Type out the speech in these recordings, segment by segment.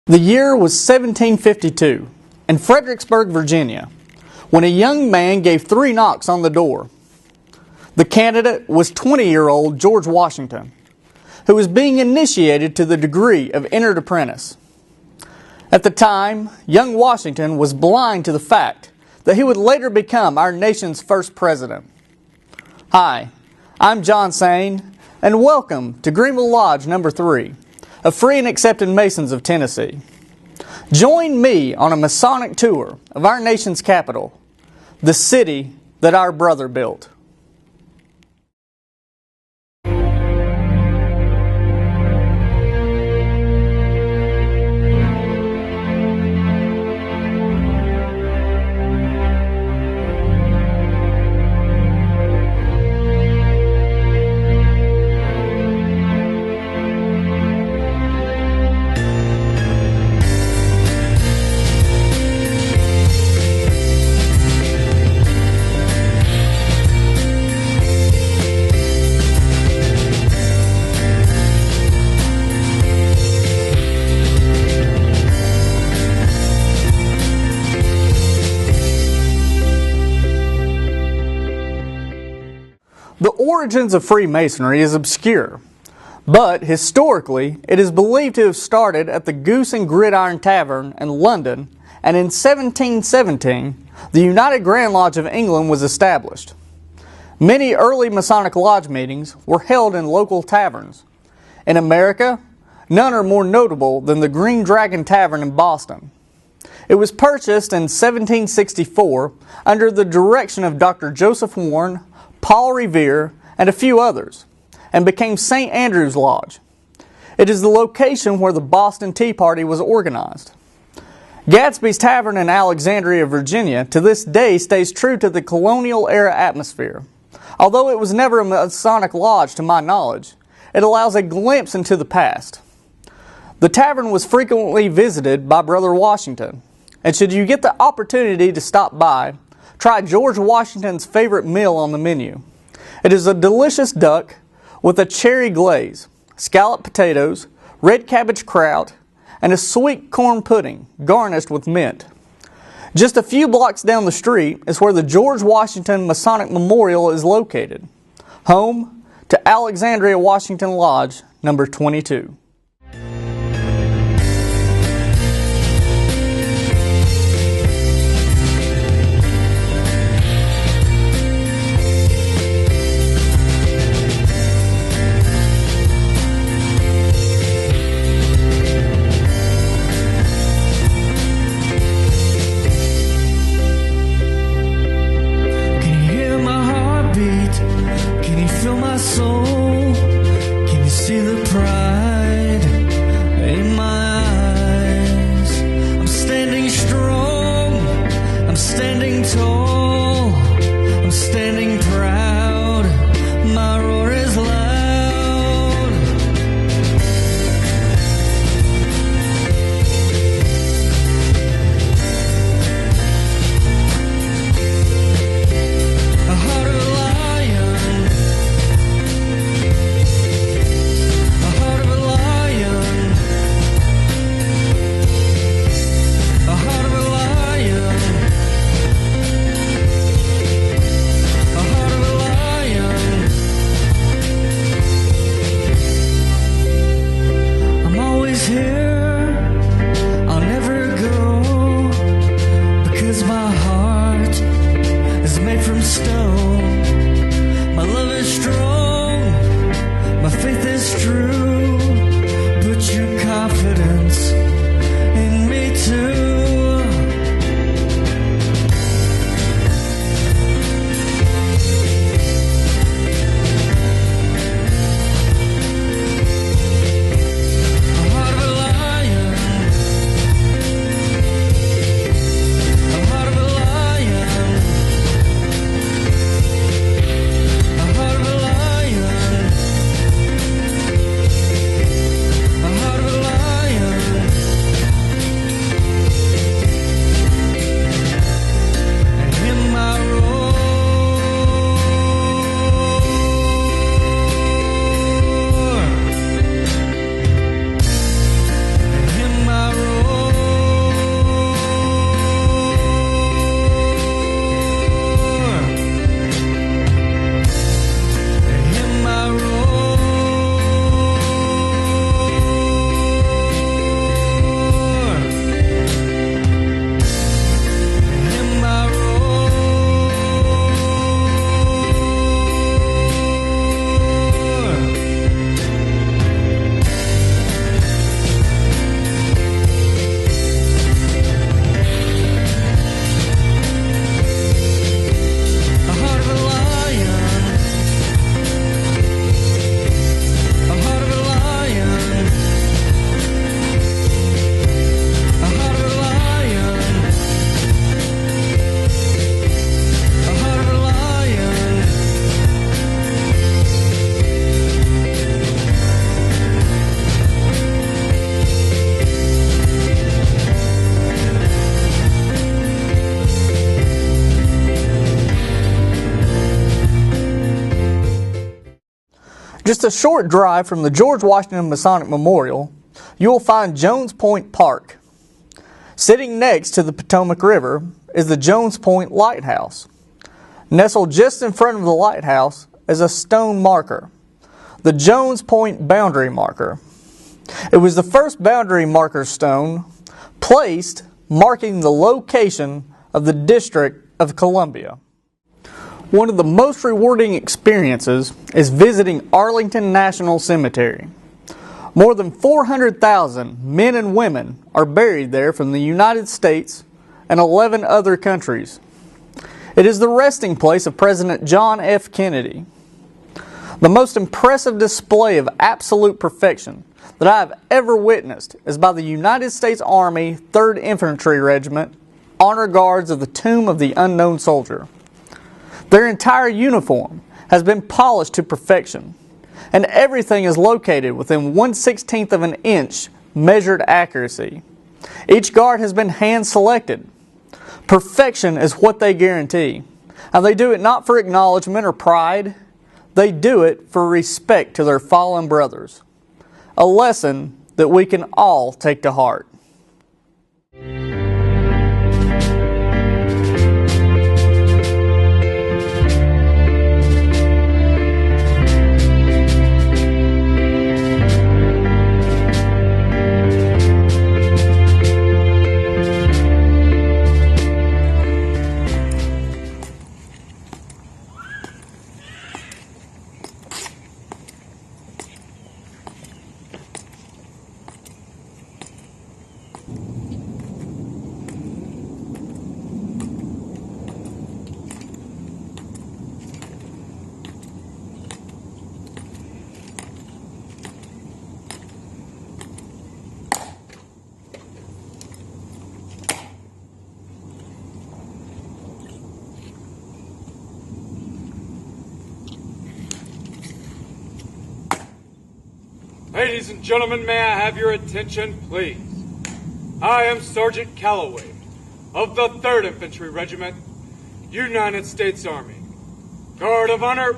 The year was 1752 in Fredericksburg, Virginia, when a young man gave 3 knocks on the door. The candidate was 20-year-old George Washington, who was being initiated to the degree of entered apprentice. At the time, young Washington was blind to the fact that he would later become our nation's first president. Hi, I'm John Sayne, and welcome to Greeneville Lodge No. 3, of Free and Accepted Masons of Tennessee. Join me on a Masonic tour of our nation's capital, the city that our brother built. The origins of Freemasonry is obscure, but historically it is believed to have started at the Goose and Gridiron Tavern in London, and in 1717 the United Grand Lodge of England was established. Many early Masonic Lodge meetings were held in local taverns. In America, none are more notable than the Green Dragon Tavern in Boston. It was purchased in 1764 under the direction of Dr. Joseph Warren, Paul Revere, and a few others, and became St. Andrew's Lodge. It is the location where the Boston Tea Party was organized. Gadsby's Tavern in Alexandria, Virginia, to this day stays true to the colonial-era atmosphere. Although it was never a Masonic lodge to my knowledge, it allows a glimpse into the past. The tavern was frequently visited by Brother Washington, and should you get the opportunity to stop by, try George Washington's favorite meal on the menu. It is a delicious duck with a cherry glaze, scalloped potatoes, red cabbage kraut, and a sweet corn pudding garnished with mint. Just a few blocks down the street is where the George Washington Masonic Memorial is located, home to Alexandria Washington Lodge No. 22. Feel my soul, can you see the pride Just a short drive from the George Washington Masonic Memorial, you will find Jones Point Park. Sitting next to the Potomac River is the Jones Point Lighthouse. Nestled just in front of the lighthouse is a stone marker, the Jones Point boundary marker. It was the first boundary marker stone placed marking the location of the District of Columbia. One of the most rewarding experiences is visiting Arlington National Cemetery. More than 400,000 men and women are buried there from the United States and 11 other countries. It is the resting place of President John F. Kennedy. The most impressive display of absolute perfection that I have ever witnessed is by the United States Army 3rd Infantry Regiment Honor Guards of the Tomb of the Unknown Soldier. Their entire uniform has been polished to perfection, and everything is located within 1/16 of an inch measured accuracy. Each guard has been hand-selected. Perfection is what they guarantee, and they do it not for acknowledgement or pride. They do it for respect to their fallen brothers, a lesson that we can all take to heart. Ladies and gentlemen, may I have your attention, please? I am Sergeant Calloway of the 3rd Infantry Regiment, United States Army. Guard of Honor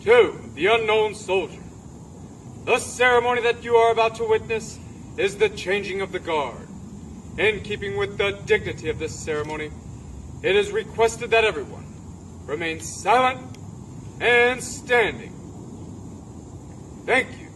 to the Unknown Soldier. The ceremony that you are about to witness is the changing of the guard. In keeping with the dignity of this ceremony, it is requested that everyone remain silent and standing. Thank you.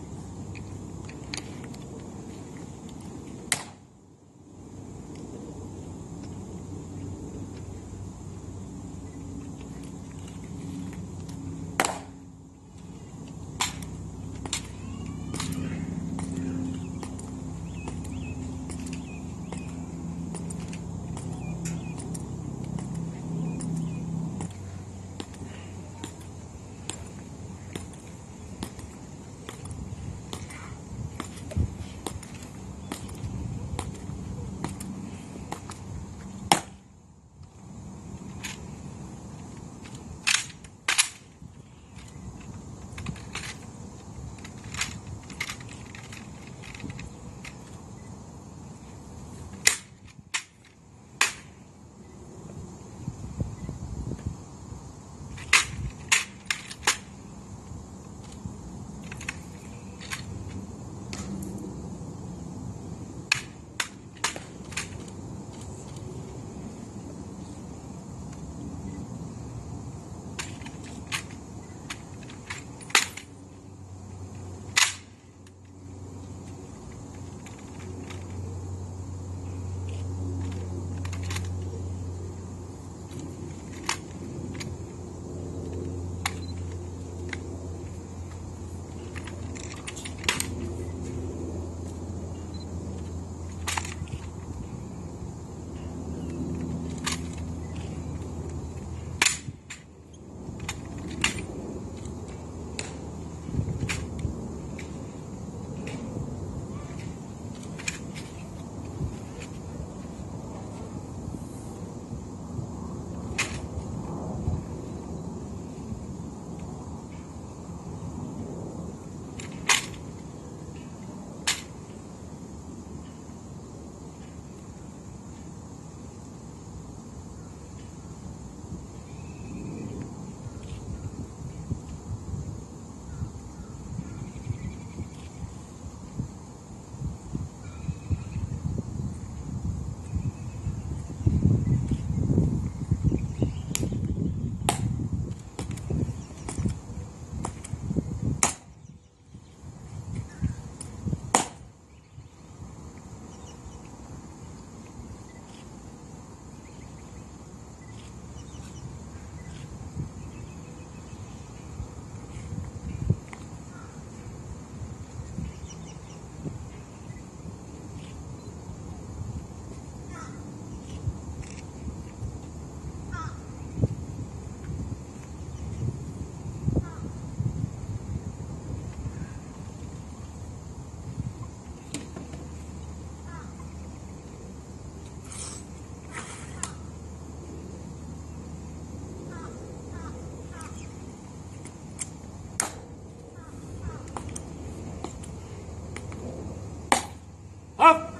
Up,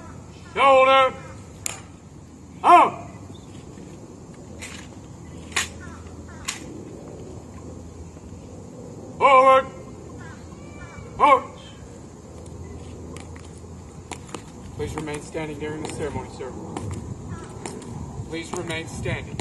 shoulder, up. Forward, march. Please remain standing during the ceremony, sir. Please remain standing.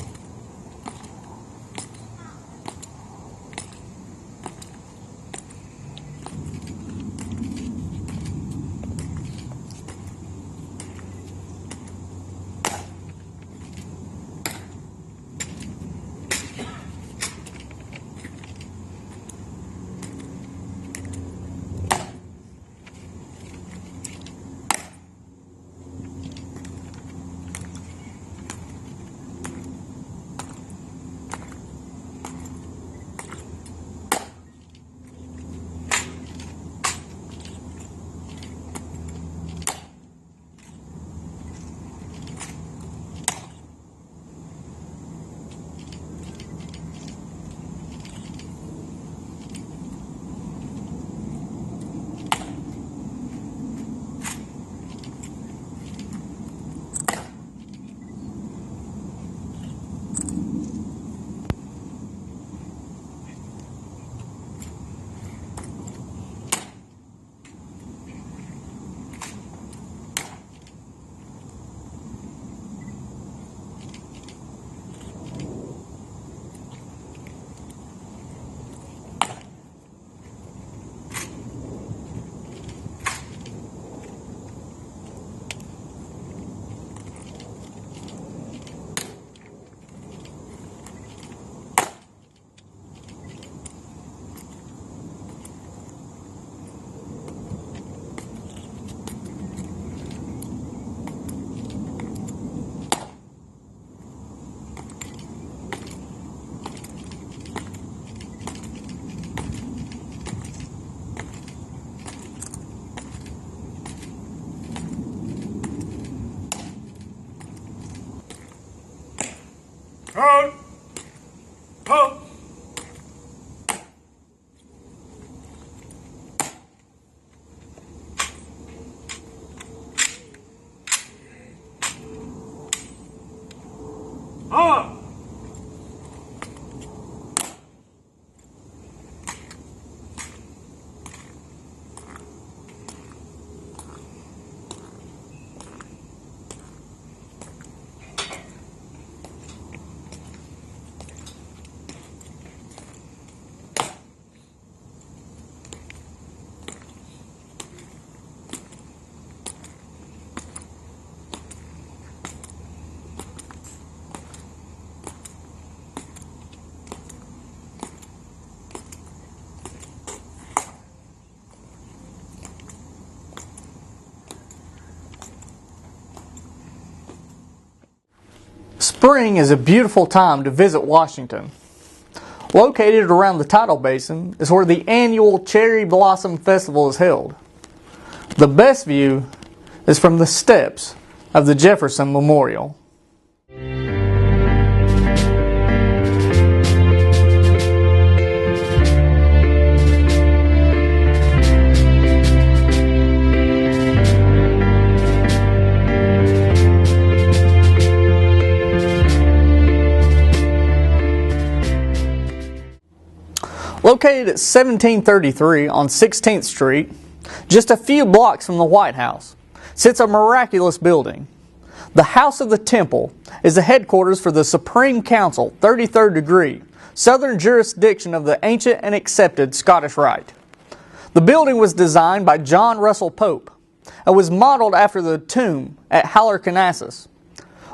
Turn, halt. On. Spring is a beautiful time to visit Washington. Located around the tidal basin is where the annual Cherry Blossom Festival is held. The best view is from the steps of the Jefferson Memorial. Located at 1733 on 16th Street, just a few blocks from the White House, sits a miraculous building. The House of the Temple is the headquarters for the Supreme Council, 33rd degree, southern jurisdiction of the ancient and accepted Scottish Rite. The building was designed by John Russell Pope and was modeled after the tomb at Halicarnassus,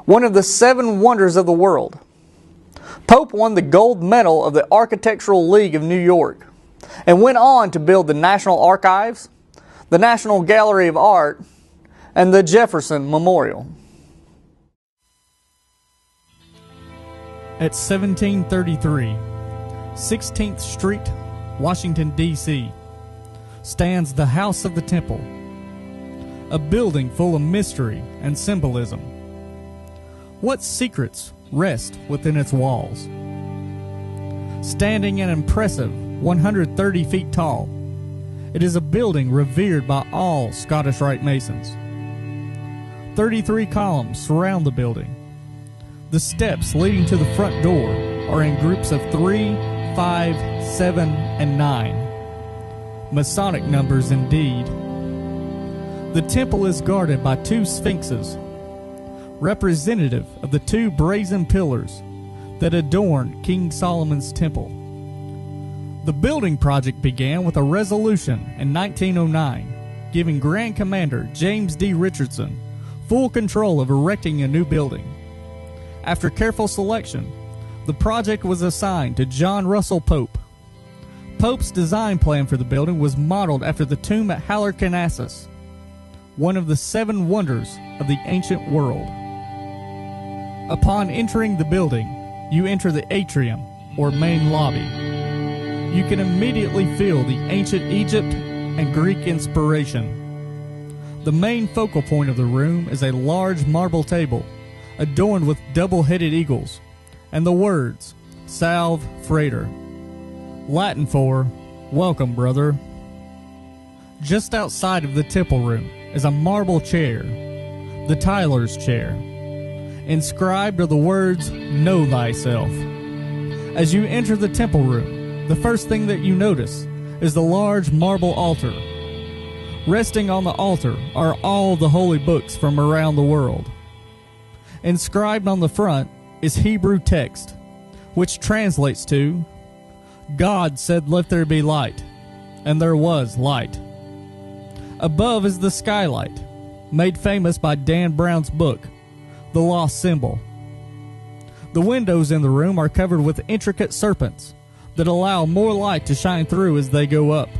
one of the 7 wonders of the world. Pope won the gold medal of the Architectural League of New York and went on to build the National Archives, the National Gallery of Art, and the Jefferson Memorial. At 1733, 16th Street, Washington, D.C., stands the House of the Temple, a building full of mystery and symbolism. What secrets rest within its walls? Standing an impressive 130 feet tall, it is a building revered by all Scottish Rite Masons. 33 columns surround the building. The steps leading to the front door are in groups of 3, 5, 7, and 9. Masonic numbers indeed. The temple is guarded by 2 sphinxes, representative of the 2 brazen pillars that adorn King Solomon's temple. The building project began with a resolution in 1909 giving Grand Commander James D. Richardson full control of erecting a new building. After careful selection, the project was assigned to John Russell Pope. Pope's design plan for the building was modeled after the tomb at Halicarnassus, one of the 7 wonders of the ancient world. Upon entering the building, you enter the atrium, or main lobby. You can immediately feel the ancient Egypt and Greek inspiration. The main focal point of the room is a large marble table adorned with double-headed eagles and the words, Salve Frater, Latin for, Welcome, brother. Just outside of the temple room is a marble chair, the Tyler's chair. Inscribed are the words, Know thyself. As you enter the temple room, the first thing that you notice is the large marble altar. Resting on the altar are all the holy books from around the world. Inscribed on the front is Hebrew text, which translates to, God said, let there be light, and there was light. Above is the skylight, made famous by Dan Brown's book, The Lost Symbol. The windows in the room are covered with intricate serpents that allow more light to shine through as they go up.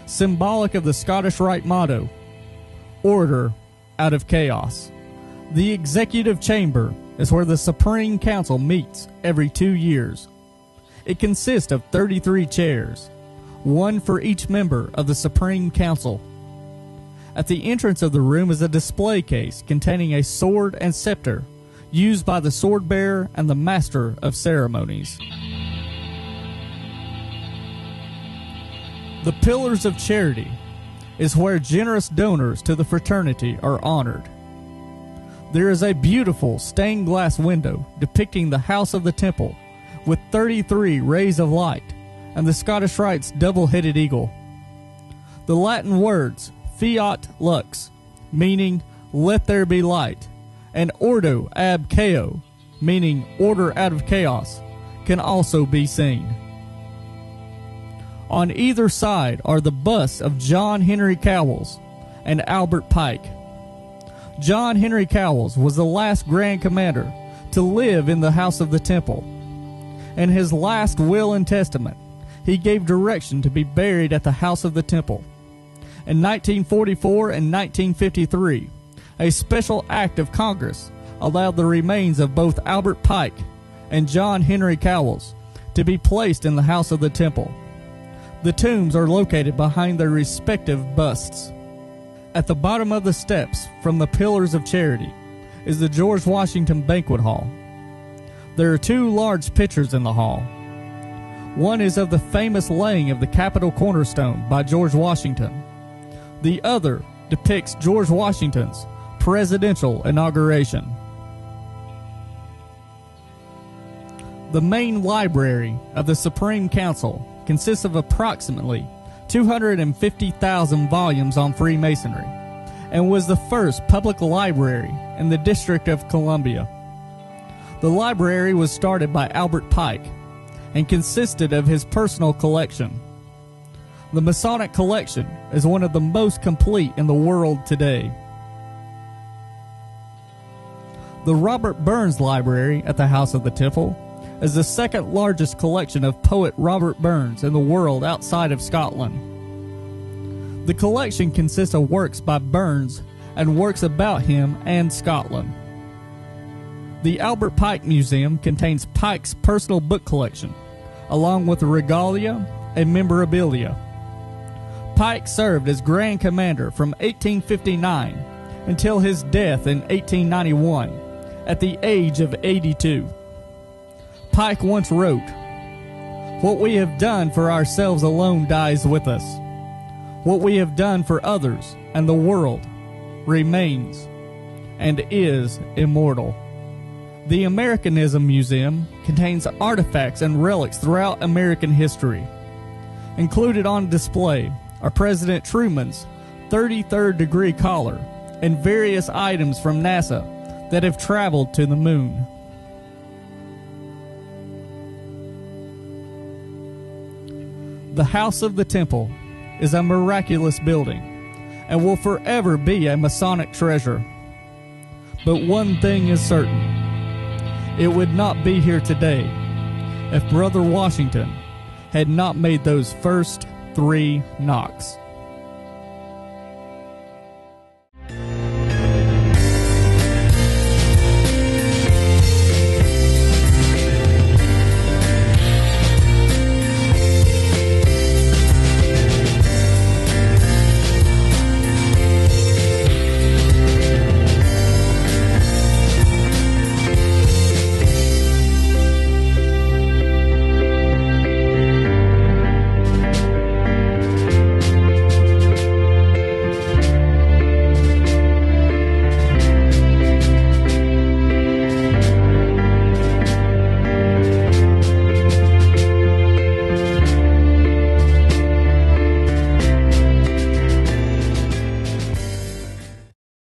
Symbolic of the Scottish Rite motto, Order out of chaos. The executive chamber is where the Supreme Council meets every 2 years. It consists of 33 chairs, 1 for each member of the Supreme Council. At the entrance of the room is a display case containing a sword and scepter used by the sword bearer and the master of ceremonies. The Pillars of Charity is where generous donors to the fraternity are honored. There is a beautiful stained glass window depicting the house of the temple with 33 rays of light and the Scottish Rite's double-headed eagle. The Latin words Fiat Lux, meaning let there be light, and Ordo ab chao, meaning order out of chaos, can also be seen. On either side are the busts of John Henry Cowles and Albert Pike. John Henry Cowles was the last Grand Commander to live in the house of the temple. In his last will and testament, he gave direction to be buried at the house of the temple. In 1944 and 1953, a special act of Congress allowed the remains of both Albert Pike and John Henry Cowles to be placed in the house of the temple. The tombs are located behind their respective busts. At the bottom of the steps from the Pillars of Charity is the George Washington Banquet Hall. There are 2 large pictures in the hall. One is of the famous laying of the Capitol cornerstone by George Washington. The other depicts George Washington's presidential inauguration. The main library of the Supreme Council consists of approximately 250,000 volumes on Freemasonry and was the first public library in the District of Columbia. The library was started by Albert Pike and consisted of his personal collection. The Masonic collection is one of the most complete in the world today. The Robert Burns Library at the House of the Temple is the second largest collection of poet Robert Burns in the world outside of Scotland. The collection consists of works by Burns and works about him and Scotland. The Albert Pike Museum contains Pike's personal book collection, along with regalia and memorabilia. Pike served as Grand Commander from 1859 until his death in 1891 at the age of 82. Pike once wrote, "What we have done for ourselves alone dies with us. What we have done for others and the world remains and is immortal. The Americanism Museum contains artifacts and relics throughout American history. Included on display are President Truman's 33rd degree collar and various items from NASA that have traveled to the moon. The House of the Temple is a miraculous building and will forever be a Masonic treasure. But one thing is certain: it would not be here today if Brother Washington had not made those first 3 knocks.